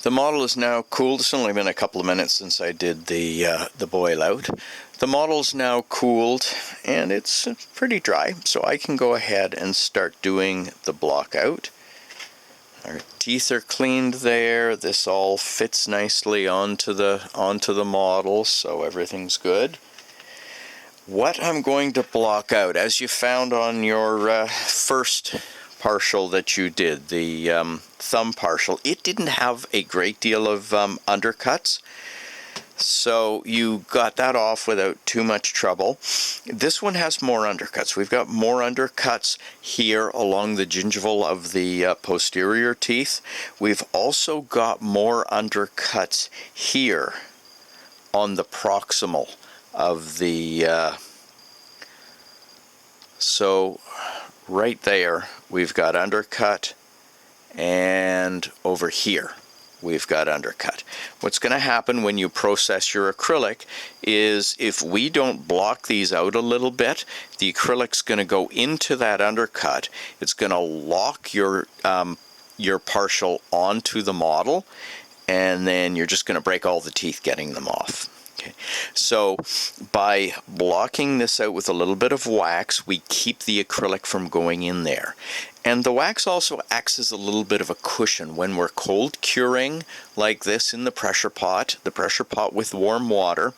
The model is now cooled. It's only been a couple of minutes since I did the boil out. The model's now cooled and it's pretty dry, so I can go ahead and start doing the block out. Our teeth are cleaned there. This all fits nicely onto the model, so everything's good. What I'm going to block out, as you found on your first partial that you did, the thumb partial, it didn't have a great deal of undercuts, so you got that off without too much trouble. This one has more undercuts. We've got more undercuts here along the gingival of the posterior teeth. We've also got more undercuts here on the proximal of the so right there we've got undercut, and over here we've got undercut. What's going to happen when you process your acrylic is, if we don't block these out a little bit, the acrylic's going to go into that undercut. It's going to lock your partial onto the model, and then you're just going to break all the teeth getting them off. Okay. So by blocking this out with a little bit of wax, we keep the acrylic from going in there. And the wax also acts as a little bit of a cushion when we're cold curing like this in the pressure pot with warm water.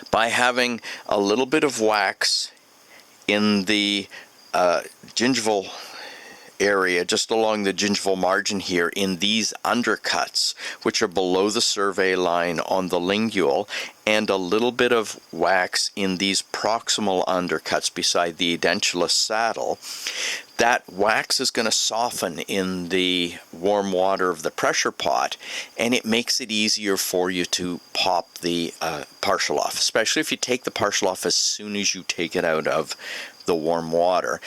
By having a little bit of wax in the gingival area, just along the gingival margin here, in these undercuts, which are below the survey line on the lingual, and a little bit of wax in these proximal undercuts beside the edentulous saddle, that wax is going to soften in the warm water of the pressure pot, and it makes it easier for you to pop the partial off, especially if you take the partial off as soon as you take it out of the warm water.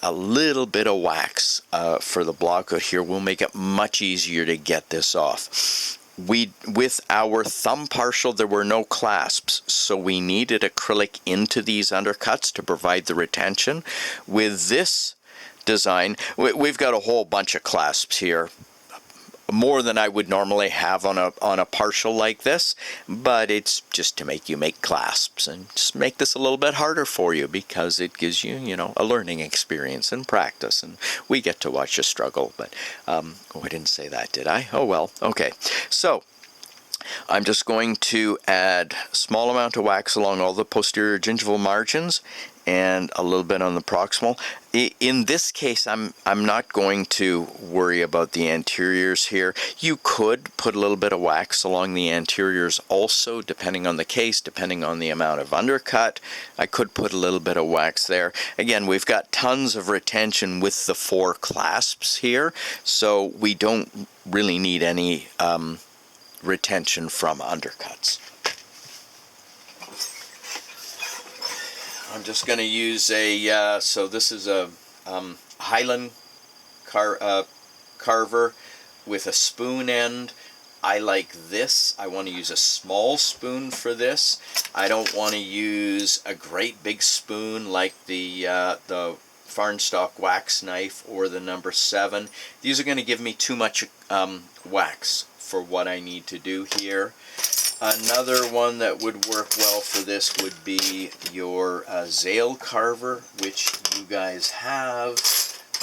A little bit of wax for the blockout here will make it much easier to get this off. With our thumb partial, there were no clasps, so we needed acrylic into these undercuts to provide the retention. With this design, we've got a whole bunch of clasps here, more than I would normally have on a partial like this, but it's just to make you make clasps and just make this a little bit harder for you, because it gives you, a learning experience and practice, and we get to watch you struggle. But I didn't say that, did I? Oh well. Okay, so I'm just going to add a small amount of wax along all the posterior gingival margins and a little bit on the proximal. In this case, I'm not going to worry about the anteriors here. You could put a little bit of wax along the anteriors also, depending on the case, depending on the amount of undercut. I could put a little bit of wax there. Again, we've got tons of retention with the 4 clasps here, so we don't really need any retention from undercuts. I'm just going to use so this is a Highland carver with a spoon end. I like this. I want to use a small spoon for this. I don't want to use a great big spoon like the Farnstock wax knife or the number 7. These are going to give me too much wax for what I need to do here. Another one that would work well for this would be your Zale carver, which you guys have.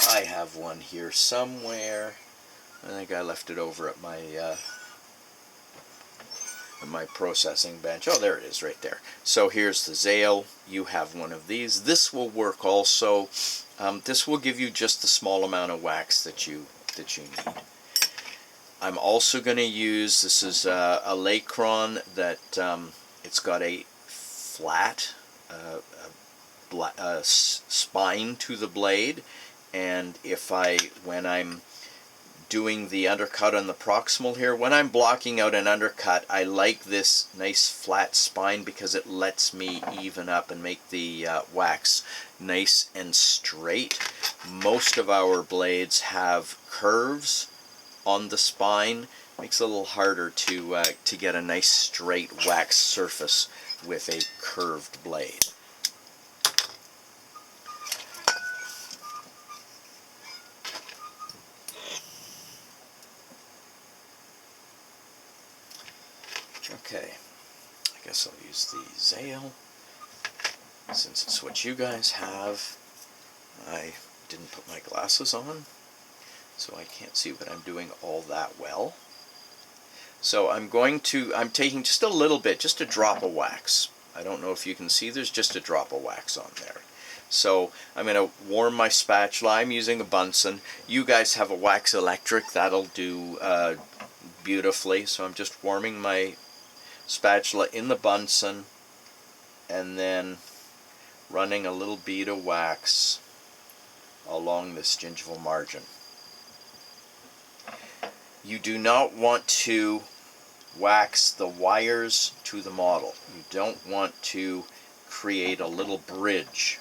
I have one here somewhere. I think I left it over at my processing bench. Oh, there it is right there. So here's the Zale. You have one of these. This will work also. This will give you just the small amount of wax that you need. I'm also going to use, this is a Lacron that it's got a flat spine to the blade, and when I'm doing the undercut on the proximal here, when I'm blocking out an undercut, I like this nice flat spine because it lets me even up and make the wax nice and straight. Most of our blades have curves on the spine. Makes it a little harder to get a nice straight wax surface with a curved blade. Okay, I guess I'll use the Zale since it's what you guys have. I didn't put my glasses on, so I can't see what I'm doing all that well. So I'm taking just a little bit, just a drop of wax. I don't know if you can see, there's just a drop of wax on there. So I'm going to warm my spatula. I'm using a Bunsen. You guys have a wax electric, that'll do beautifully. So I'm just warming my spatula in the Bunsen and then running a little bead of wax along this gingival margin. You do not want to wax the wires to the model. You don't want to create a little bridge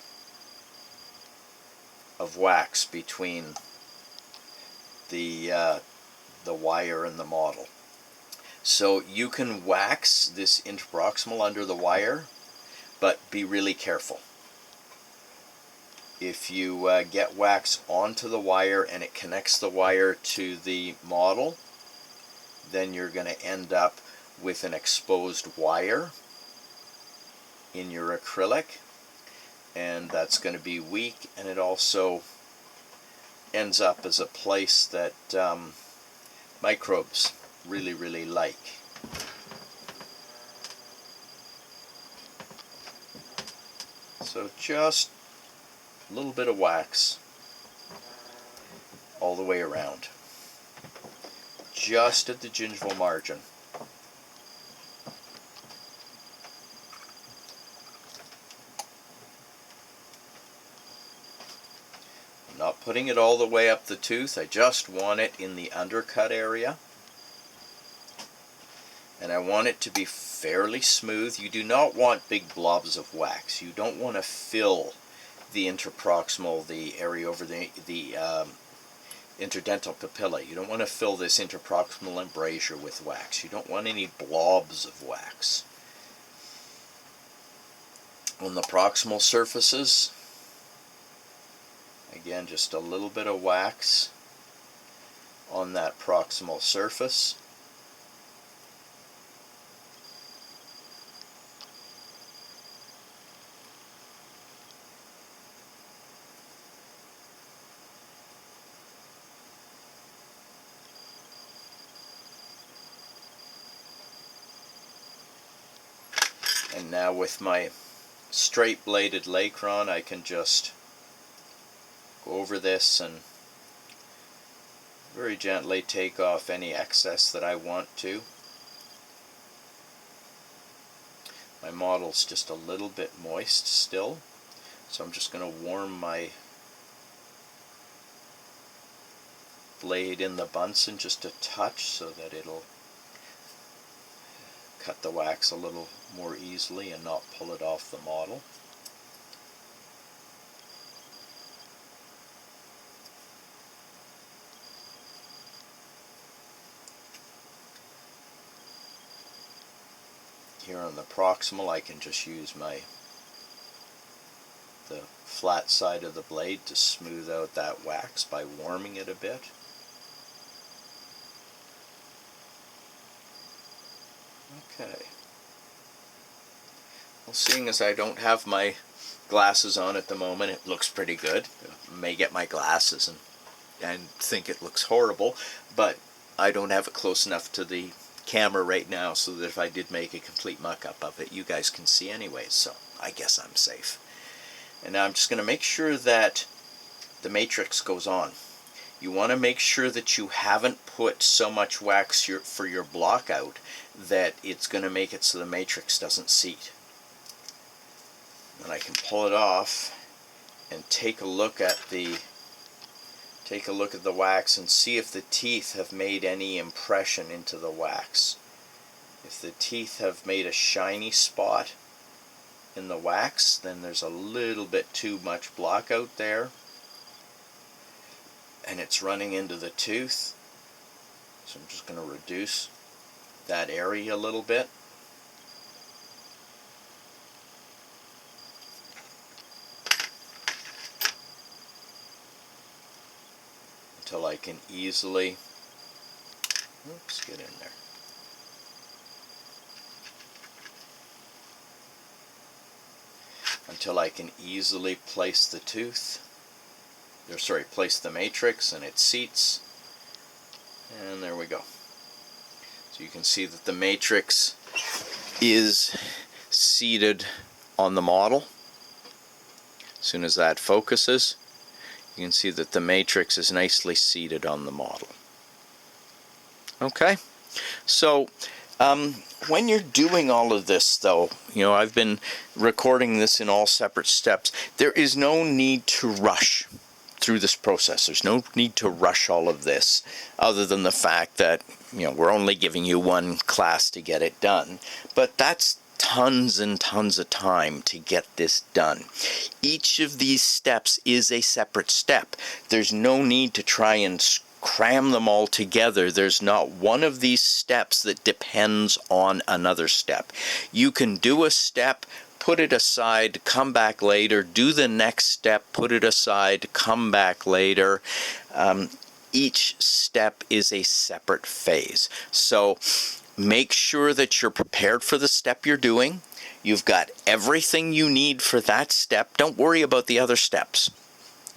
of wax between the wire and the model. So you can wax this interproximal under the wire, but be really careful. If you get wax onto the wire and it connects the wire to the model, then you're going to end up with an exposed wire in your acrylic, and that's going to be weak, and it also ends up as a place that microbes really like. So just a little bit of wax all the way around, just at the gingival margin. I'm not putting it all the way up the tooth, I just want it in the undercut area. And I want it to be fairly smooth. You do not want big blobs of wax. You don't want to fill the interproximal, the area over the interdental papilla. You don't want to fill this interproximal embrasure with wax. You don't want any blobs of wax. On the proximal surfaces, again, just a little bit of wax on that proximal surface. And now with my straight bladed Lacron, I can just go over this and very gently take off any excess that I want to. My model's just a little bit moist still, so I'm just going to warm my blade in the Bunsen just a touch so that it'll cut the wax a little more easily and not pull it off the model. Here on the proximal, I can just use the flat side of the blade to smooth out that wax by warming it a bit. Okay. Well, seeing as I don't have my glasses on at the moment, it looks pretty good. I may get my glasses and think it looks horrible, but I don't have it close enough to the camera right now so that if I did make a complete muck-up of it, you guys can see anyways, so I guess I'm safe. And now I'm just going to make sure that the matrix goes on. You want to make sure that you haven't put so much wax for your blockout that it's going to make it so the matrix doesn't seat. And I can pull it off and take a look at the wax and see if the teeth have made any impression into the wax. If the teeth have made a shiny spot in the wax, then there's a little bit too much blockout there, and it's running into the tooth. So I'm just going to reduce that area a little bit. Until I can easily, oops, get in there. until I can easily place the tooth, or sorry, place the matrix and it seats. And there we go. So you can see that the matrix is seated on the model. As soon as that focuses, you can see that the matrix is nicely seated on the model. Okay, so when you're doing all of this, though, you know, I've been recording this in all separate steps. There is no need to rush through this process. There's no need to rush all of this, other than the fact that, you know, we're only giving you one class to get it done. But that's tons and tons of time to get this done. Each of these steps is a separate step. There's no need to try and cram them all together. There's not one of these steps that depends on another step. You can do a step, put it aside, come back later, do the next step, put it aside, come back later. Each step is a separate phase. So make sure that you're prepared for the step you're doing. You've got everything you need for that step. Don't worry about the other steps.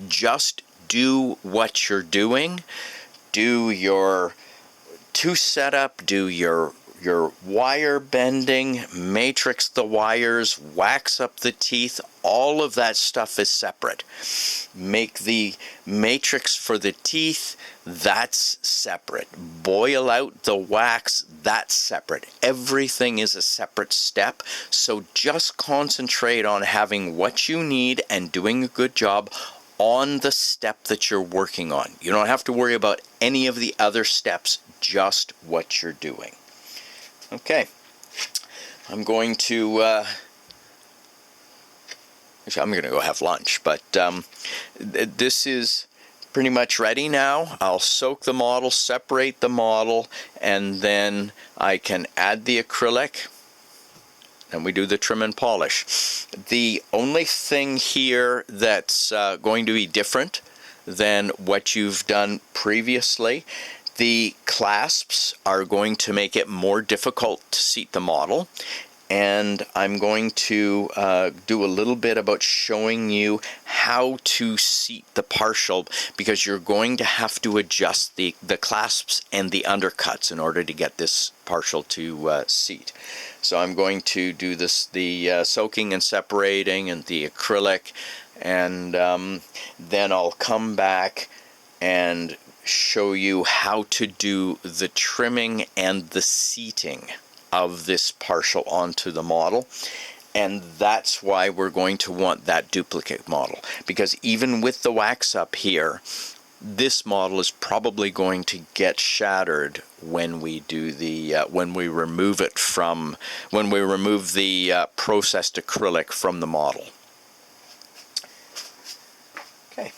Just do what you're doing. Do your tooth setup, do your wire bending, matrix the wires, wax up the teeth. All of that stuff is separate. Make the matrix for the teeth, that's separate. Boil out the wax, that's separate. Everything is a separate step, so just concentrate on having what you need and doing a good job on the step that you're working on. You don't have to worry about any of the other steps, just what you're doing. Okay, I'm going to, actually I'm going to go have lunch, but this is pretty much ready now. I'll soak the model, separate the model, and then I can add the acrylic, and we do the trim and polish. The only thing here that's going to be different than what you've done previously, the clasps are going to make it more difficult to seat the model, and I'm going to do a little bit about showing you how to seat the partial, because you're going to have to adjust the clasps and the undercuts in order to get this partial to seat. So I'm going to do this, the soaking and separating and the acrylic, and then I'll come back and show you how to do the trimming and the seating of this partial onto the model. And that's why we're going to want that duplicate model, because even with the wax up here, this model is probably going to get shattered when we do the when we remove the processed acrylic from the model. Okay,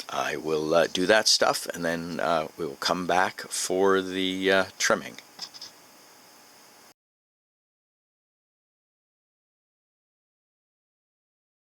I will do that stuff, and then we will come back for the trimming.